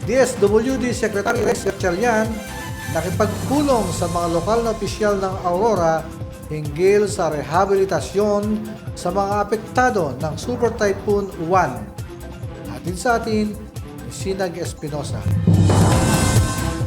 DSWD Secretary Rex Gatchalian nakipagpulong sa mga lokal na opisyal ng Aurora hinggil sa rehabilitasyon sa mga apektado ng Super Typhoon Uwan. Atin sa atin, Sinag Espinosa.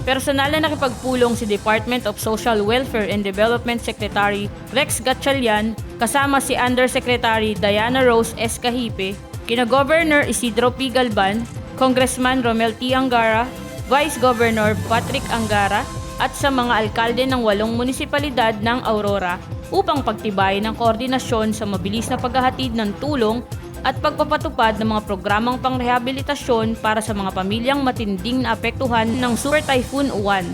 Personal na nakipagpulong si Department of Social Welfare and Development Secretary Rex Gatchalian kasama si Undersecretary Diana Rose S. Cahipe, kina Governor Isidro P. Galban, Congressman Romel T. Angara, Vice Governor Patrick Angara at sa mga alkalde ng 8 munisipalidad ng Aurora upang pagtibayin ang koordinasyon sa mabilis na paghahatid ng tulong at pagpapatupad ng mga programang pangrehabilitasyon para sa mga pamilyang matinding naapektuhan ng Super Typhoon Uwan.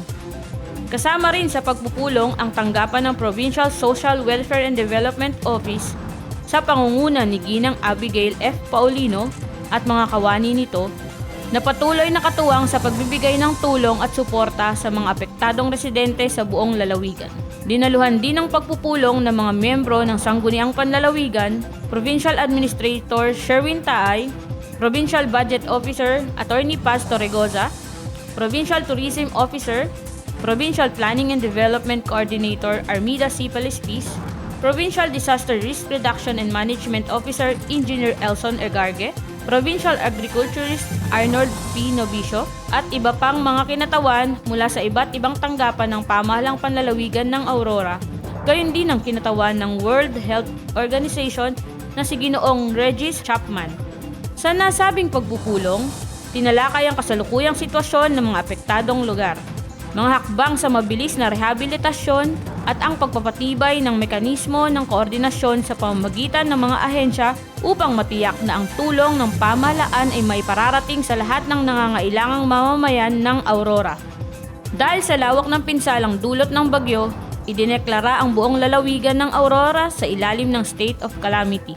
Kasama rin sa pagpupulong ang tanggapan ng Provincial Social Welfare and Development Office sa pangunguna ni Ginang Abigail F. Paulino at mga kawani nito na patuloy nakatuwang sa pagbibigay ng tulong at suporta sa mga apektadong residente sa buong lalawigan. Dinaluhan din ng pagpupulong ng mga miyembro ng Sangguniang Panlalawigan, Provincial Administrator Sherwin Taay, Provincial Budget Officer Attorney Paz Torregoza, Provincial Tourism Officer, Provincial Planning and Development Coordinator Armida C. Palispis, Provincial Disaster Risk Reduction and Management Officer Engineer Elson Egarge, Provincial Agriculturist Arnold P. Novicio at iba pang mga kinatawan mula sa iba't ibang tanggapan ng pamahalang panlalawigan ng Aurora. Gayon din ang kinatawan ng World Health Organization na si Ginoong Regis Chapman. Sa nasabing pagpupulong, tinalakay ang kasalukuyang sitwasyon ng mga apektadong lugar, mga hakbang sa mabilis na rehabilitasyon at ang pagpapatibay ng mekanismo ng koordinasyon sa pamamagitan ng mga ahensya upang matiyak na ang tulong ng pamahalaan ay may pararating sa lahat ng nangangailangang mamamayan ng Aurora. Dahil sa lawak ng pinsalang dulot ng bagyo, idineklara ang buong lalawigan ng Aurora sa ilalim ng state of calamity.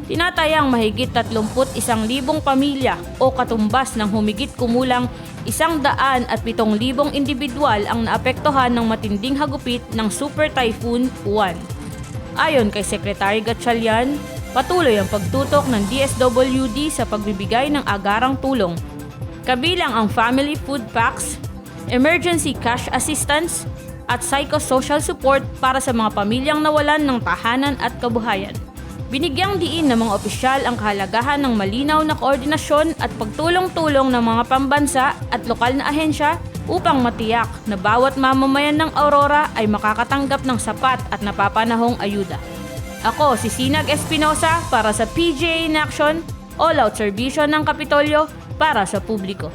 Tinatayang mahigit 31,000 pamilya o katumbas ng humigit kumulang 107,000 individual ang naapektuhan ng matinding hagupit ng Super Typhoon Uwan. Ayon kay Secretary Gatchalian, patuloy ang pagtutok ng DSWD sa pagbibigay ng agarang tulong, kabilang ang family food packs, emergency cash assistance, at psychosocial support para sa mga pamilyang nawalan ng tahanan at kabuhayan. Binigyang diin ng mga opisyal ang kahalagahan ng malinaw na koordinasyon at pagtulong-tulong ng mga pambansa at lokal na ahensya upang matiyak na bawat mamamayan ng Aurora ay makakatanggap ng sapat at napapanahong ayuda. Ako si Sinag Espinosa para sa PGA in Action, all-out serbisyo ng Kapitolyo para sa publiko.